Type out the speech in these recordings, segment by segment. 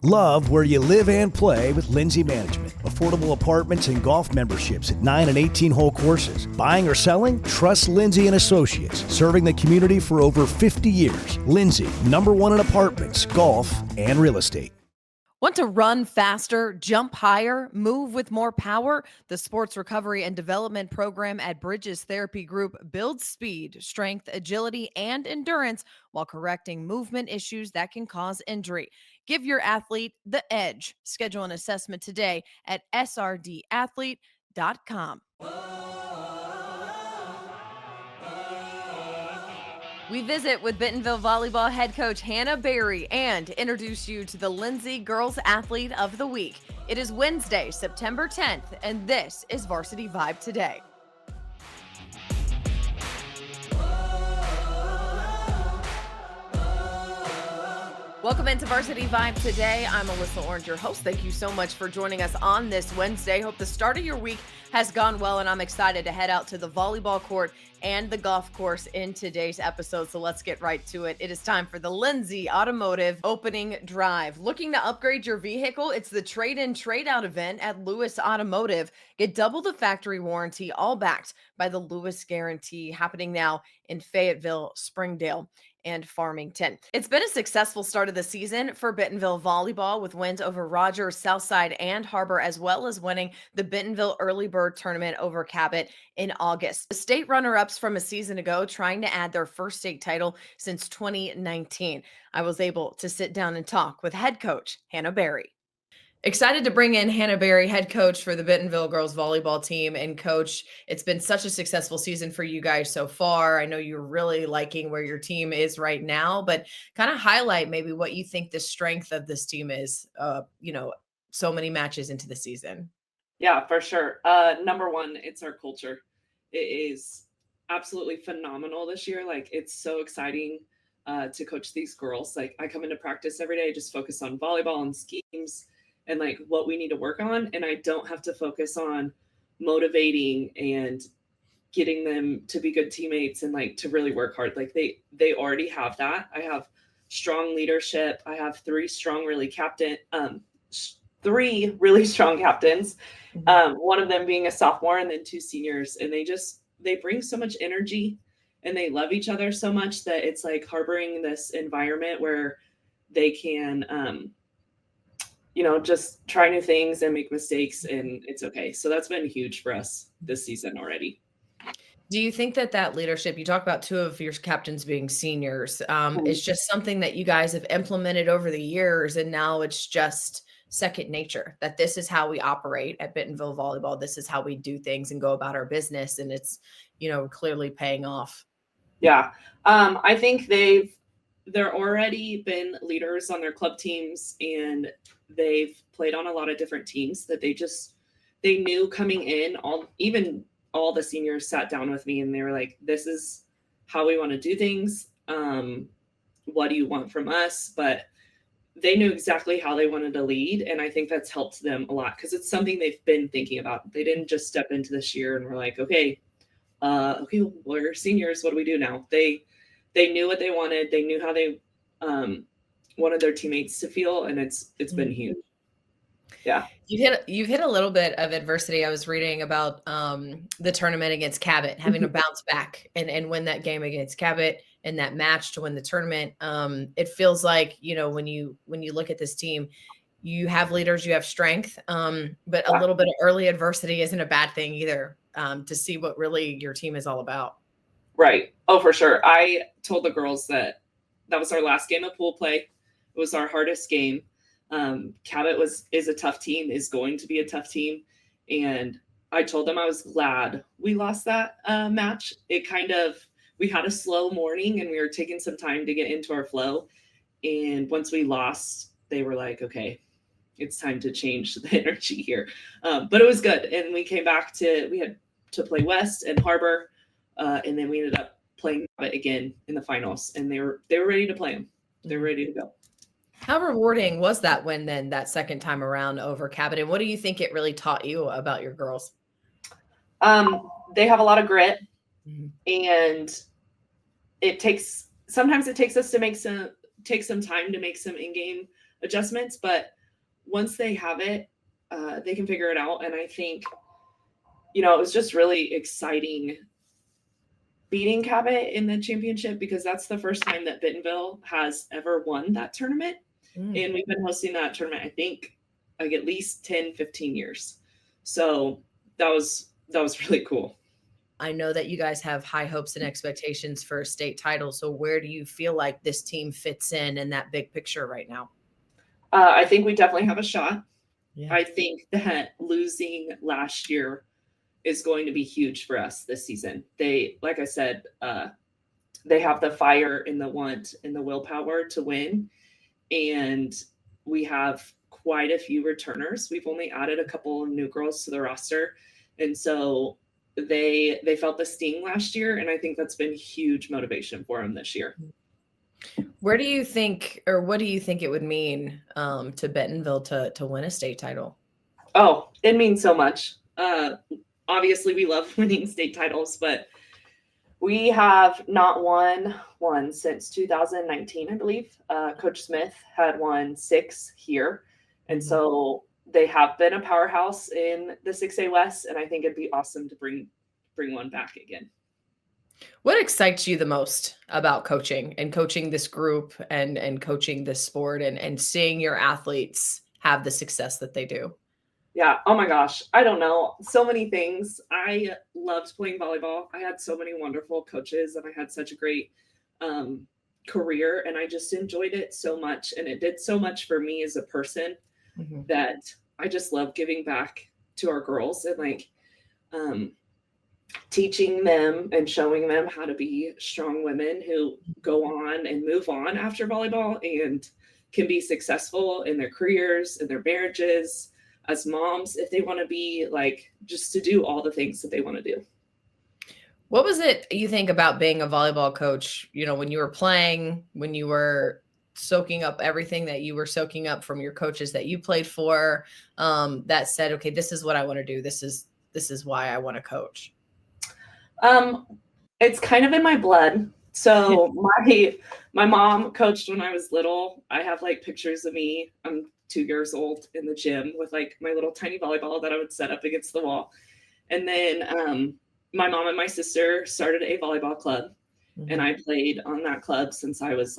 Love where you live and play with Lindsey Management. Affordable apartments and golf memberships at 9 and 18-hole courses. Buying or selling? Trust Lindsey and Associates. Serving the community for over 50 years. Lindsey, #1 in apartments, golf, and real estate. Want to run faster, jump higher, move with more power? The Sports Recovery and Development Program at Bridges Therapy Group builds speed, strength, agility, and endurance while correcting movement issues that can cause injury. Give your athlete the edge. Schedule an assessment today at srdathlete.com. We visit with Bentonville Volleyball head coach Hannah Berry and introduce you to the Lindsey Girls Athlete of the Week. It is Wednesday, September 10th, and this is Varsity Vibe Today. Welcome into Varsity Vibe Today. I'm Alyssa Orange, your host. Thank you so much for joining us on this Wednesday. Hope the start of your week has gone well, and I'm excited to head out to the volleyball court and the golf course in today's episode. So let's get right to it. It is time for the Lindsey Automotive Opening Drive. Looking to upgrade your vehicle? It's the trade-in, trade-out event at Lewis Automotive. Get double the factory warranty, all backed by the Lewis Guarantee, happening now in Fayetteville, Springdale, and Farmington. It's been a successful start of the season for Bentonville Volleyball with wins over Rogers, Southside, and Har-Ber, as well as winning the Bentonville Early Bird Tournament over Cabot in August. The state runner-ups from a season ago trying to add their first state title since 2019. I was able to sit down and talk with head coach Hannah Berry. Excited to bring in Hannah Berry, head coach for the Bentonville girls volleyball team. And coach, it's been such a successful season for you guys so far. I know you're really liking where your team is right now, but kind of highlight maybe what you think the strength of this team is, so many matches into the season. Yeah, for sure. Number one, it's our culture. It is absolutely phenomenal this year. Like, it's so exciting to coach these girls. Like, I come into practice every day, just focus on volleyball and schemes and like what we need to work on. And I don't have to focus on motivating and getting them to be good teammates and like to really work hard. Like they already have that. I have strong leadership. I have three really strong captains. One of them being a sophomore and then two seniors. And they bring so much energy and they love each other so much that it's like harboring this environment where they can, just try new things and make mistakes, and it's okay. So that's been huge for us this season already. Do you think that leadership, you talk about two of your captains being seniors, is just something that you guys have implemented over the years, and now it's just second nature, that this is how we operate at Bentonville Volleyball, this is how we do things and go about our business, and it's, clearly paying off? Yeah. I think they're already been leaders on their club teams, and they've played on a lot of different teams that they knew coming in. All the seniors sat down with me and they were like, this is how we want to do things. What do you want from us? But they knew exactly how they wanted to lead. And I think that's helped them a lot because it's something they've been thinking about. They didn't just step into this year and were like, okay, we're seniors. What do we do now? They knew what they wanted. They knew how they wanted their teammates to feel, and it's been huge. Yeah. You've hit a little bit of adversity. I was reading about the tournament against Cabot, having to bounce back and win that game against Cabot and that match to win the tournament. It feels like, when you look at this team, you have leaders, you have strength, but a little bit of early adversity isn't a bad thing either, to see what really your team is all about. Right. Oh, for sure. I told the girls that was our last game of pool play. It was our hardest game. Cabot is a tough team, is going to be a tough team. And I told them I was glad we lost that match. We had a slow morning and we were taking some time to get into our flow. And once we lost, they were like, okay, it's time to change the energy here. But it was good. And we came back we had to play West and Har-Ber. And then we ended up playing Cabot again in the finals, and they were ready to play them. They were ready to go. How rewarding was that win then, that second time around over Cabot? And what do you think it really taught you about your girls? They have a lot of grit, and sometimes it takes us to take some time to make some in-game adjustments, but once they have it, they can figure it out. And I think, it was just really exciting beating Cabot in the championship, because that's the first time that Bentonville has ever won that tournament. And we've been hosting that tournament, I think, like at least 10, 15 years. So that was really cool. I know that you guys have high hopes and expectations for a state title. So where do you feel like this team fits in that big picture right now? I think we definitely have a shot. Yeah. I think that losing last year is going to be huge for us this season. They, like I said, they have the fire and the want and the willpower to win. And we have quite a few returners. We've only added a couple of new girls to the roster. And so they felt the sting last year. And I think that's been huge motivation for them this year. Where do you think, or what do you think it would mean to Bentonville to win a state title? Oh, it means so much. Obviously, we love winning state titles, but we have not won one since 2019, I believe. Coach Smith had won 6 here. And so they have been a powerhouse in the 6A West, and I think it'd be awesome to bring one back again. What excites you the most about coaching this group and coaching this sport and seeing your athletes have the success that they do? Yeah. Oh my gosh. I don't know. So many things. I loved playing volleyball. I had so many wonderful coaches, and I had such a great career, and I just enjoyed it so much. And it did so much for me as a person that I just love giving back to our girls and teaching them and showing them how to be strong women who go on and move on after volleyball and can be successful in their careers and their marriages, as moms, if they want to be just to do all the things that they want to do. What was it you think about being a volleyball coach, when you were playing, when you were soaking up everything that you were soaking up from your coaches that you played for, that said, okay, this is what I want to do. This is why I want to coach? It's kind of in my blood. So my mom coached when I was little. I have pictures of me. I'm 2 years old in the gym with my little tiny volleyball that I would set up against the wall. And then my mom and my sister started a volleyball club, and I played on that club since I was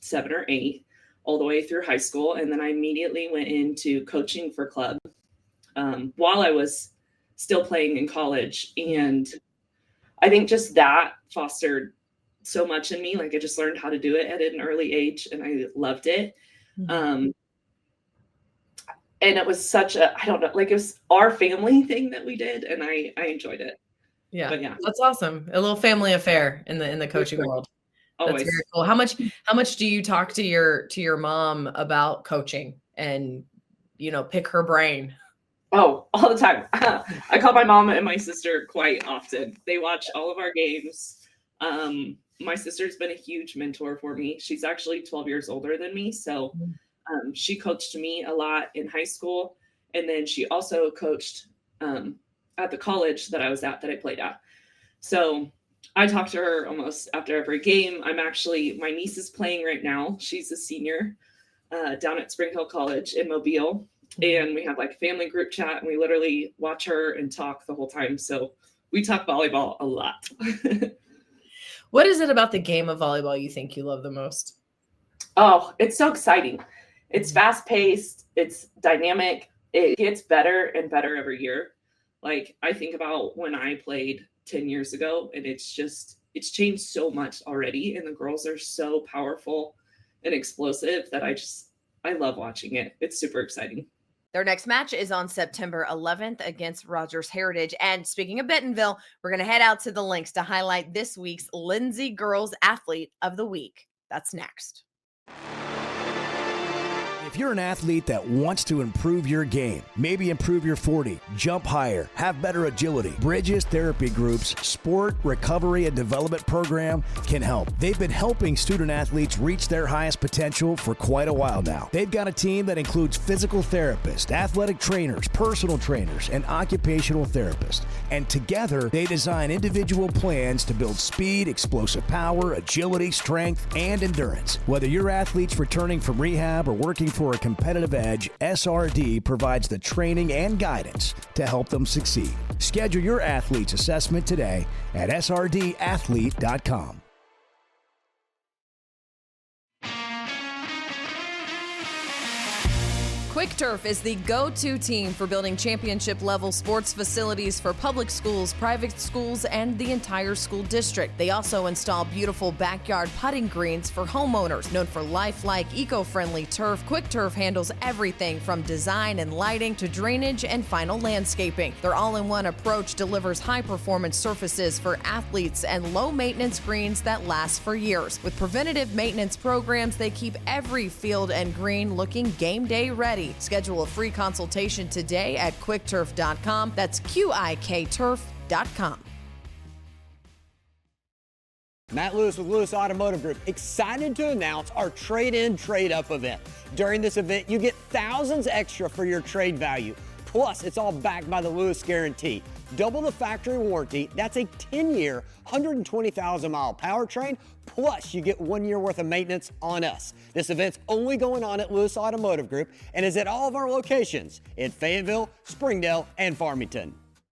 7 or 8, all the way through high school. And then I immediately went into coaching for club while I was still playing in college. And I think just that fostered so much in me. I just learned how to do it at an early age, and I loved it. And it was such a, I don't know, it was our family thing that we did, and I enjoyed it. Yeah. But yeah. That's awesome. A little family affair in the coaching world. Always. That's very cool. How much do you talk to your mom about coaching and, pick her brain? Oh, all the time. I call my mom and my sister quite often. They watch all of our games. My sister's been a huge mentor for me. She's actually 12 years older than me. So she coached me a lot in high school. And then she also coached at the college that I was at, that I played at. So I talk to her almost after every game. My niece is playing right now. She's a senior down at Spring Hill College in Mobile. And we have family group chat, and we literally watch her and talk the whole time. So we talk volleyball a lot. What is it about the game of volleyball you think you love the most? Oh, it's so exciting. It's fast paced. It's dynamic. It gets better and better every year. I think about when I played 10 years ago, and it's changed so much already. And the girls are so powerful and explosive that I love watching it. It's super exciting. Their next match is on September 11th against Rogers Heritage. And speaking of Bentonville, we're going to head out to the links to highlight this week's Lindsey Girls Athlete of the Week. That's next. If you're an athlete that wants to improve your game, maybe improve your 40, jump higher, have better agility, Bridges Therapy Group's Sport Recovery and Development Program can help. They've been helping student athletes reach their highest potential for quite a while now. They've got a team that includes physical therapists, athletic trainers, personal trainers, and occupational therapists. And together, they design individual plans to build speed, explosive power, agility, strength, and endurance. Whether your athlete's returning from rehab or working for for a competitive edge, SRD provides the training and guidance to help them succeed. Schedule your athlete's assessment today at srdathlete.com. Quick Turf is the go-to team for building championship-level sports facilities for public schools, private schools, and the entire school district. They also install beautiful backyard putting greens for homeowners. Known for lifelike, eco-friendly turf, Quick Turf handles everything from design and lighting to drainage and final landscaping. Their all-in-one approach delivers high-performance surfaces for athletes and low-maintenance greens that last for years. With preventative maintenance programs, they keep every field and green looking game day ready. Schedule a free consultation today at quickturf.com. That's QIKturf.com. Matt Lewis with Lewis Automotive Group, excited to announce our trade-in, trade-up event. During this event, you get thousands extra for your trade value. Plus, it's all backed by the Lewis Guarantee. Double the factory warranty. That's a 10-year, 120,000-mile powertrain. Plus, you get 1 year worth of maintenance on us. This event's only going on at Lewis Automotive Group and is at all of our locations in Fayetteville, Springdale, and Farmington.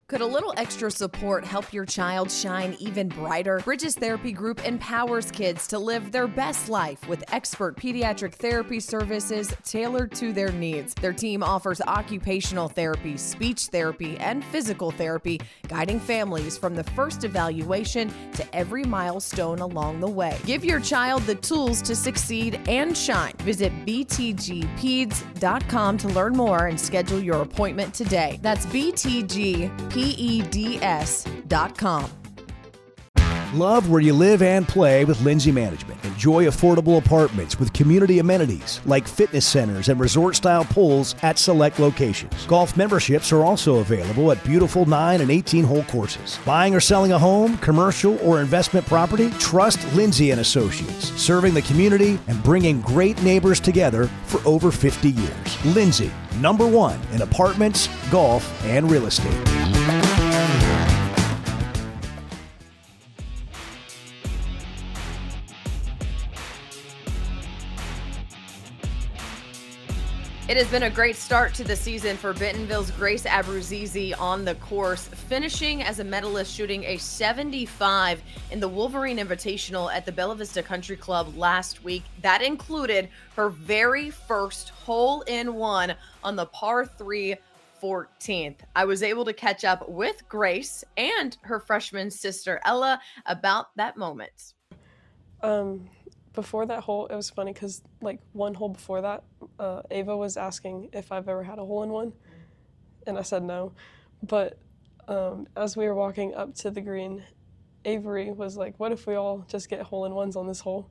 Could a little extra support help your child shine even brighter? Bridges Therapy Group empowers kids to live their best life with expert pediatric therapy services tailored to their needs. Their team offers occupational therapy, speech therapy, and physical therapy, guiding families from the first evaluation to every milestone along the way. Give your child the tools to succeed and shine. Visit btgpeds.com to learn more and schedule your appointment today. That's btgpeds.com. Love where you live and play with Lindsey Management. Enjoy affordable apartments with community amenities like fitness centers and resort-style pools at select locations. Golf memberships are also available at beautiful 9 and 18-hole courses. Buying or selling a home, commercial, or investment property? Trust Lindsey and Associates, serving the community and bringing great neighbors together for over 50 years. Lindsey, #1 in apartments, golf, and real estate. It has been a great start to the season for Bentonville's Grace Abruzzese on the course, finishing as a medalist, shooting a 75 in the Wolverine Invitational at the Bella Vista Country Club last week. That included her very first hole-in-one on the par 3 14th. I was able to catch up with Grace and her freshman sister Ella about that moment. Before that hole, it was funny because like one hole before that, Ava was asking if I've ever had a hole-in-one, and I said no. But as we were walking up to the green, Avery was like, what if we all just get hole-in-ones on this hole?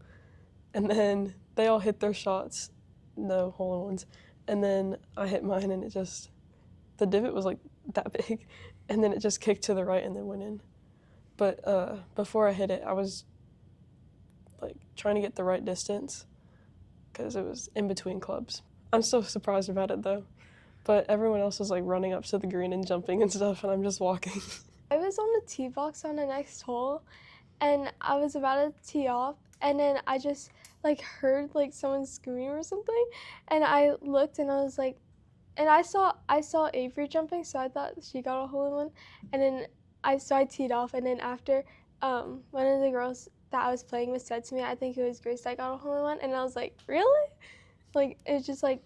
And then they all hit their shots, no hole-in-ones. And then I hit mine, and the divot was like that big, and then it just kicked to the right and then went in. But before I hit it, I was like trying to get the right distance because it was in between clubs. I'm so surprised about it though, but everyone else was like running up to the green and jumping and stuff, and I'm just walking. I was on the tee box on the next hole, and I was about to tee off, and then I just like heard like someone scream or something, and I looked and I was like, and I saw Avery jumping, so I thought she got a hole-in-one, and then I teed off, and then after one of the girls that I was playing with said to me, I think it was Grace that got a hole-in-one, and I was like, really? Like, it's just like,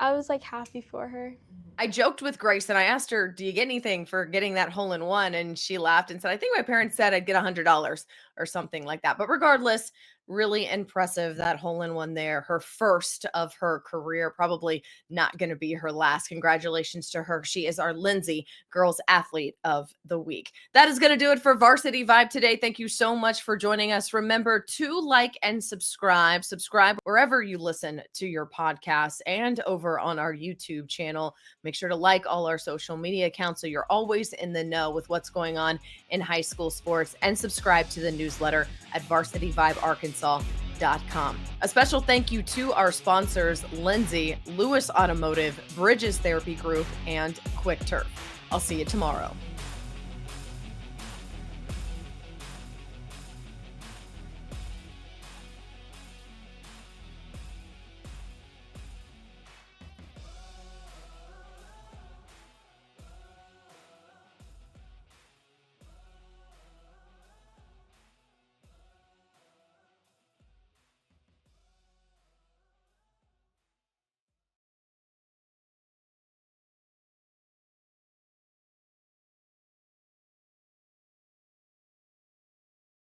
I was like happy for her. I joked with Grace and I asked her, do you get anything for getting that hole-in-one? And she laughed and said, I think my parents said I'd get $100 or something like that. But regardless, really impressive, that hole-in-one there, her first of her career, probably not going to be her last. Congratulations to her. She is our Lindsey Girls Athlete of the Week. That is going to do it for Varsity Vibe today. Thank you so much for joining us. Remember to like and subscribe wherever you listen to your podcasts and over on our YouTube channel. Make sure to like all our social media accounts so you're always in the know with what's going on in high school sports, and subscribe to the newsletter at varsityvibearkansas.com. A special thank you to our sponsors, Lindsey, Lewis Automotive, Bridges Therapy Group, and Quick Turf. I'll see you tomorrow.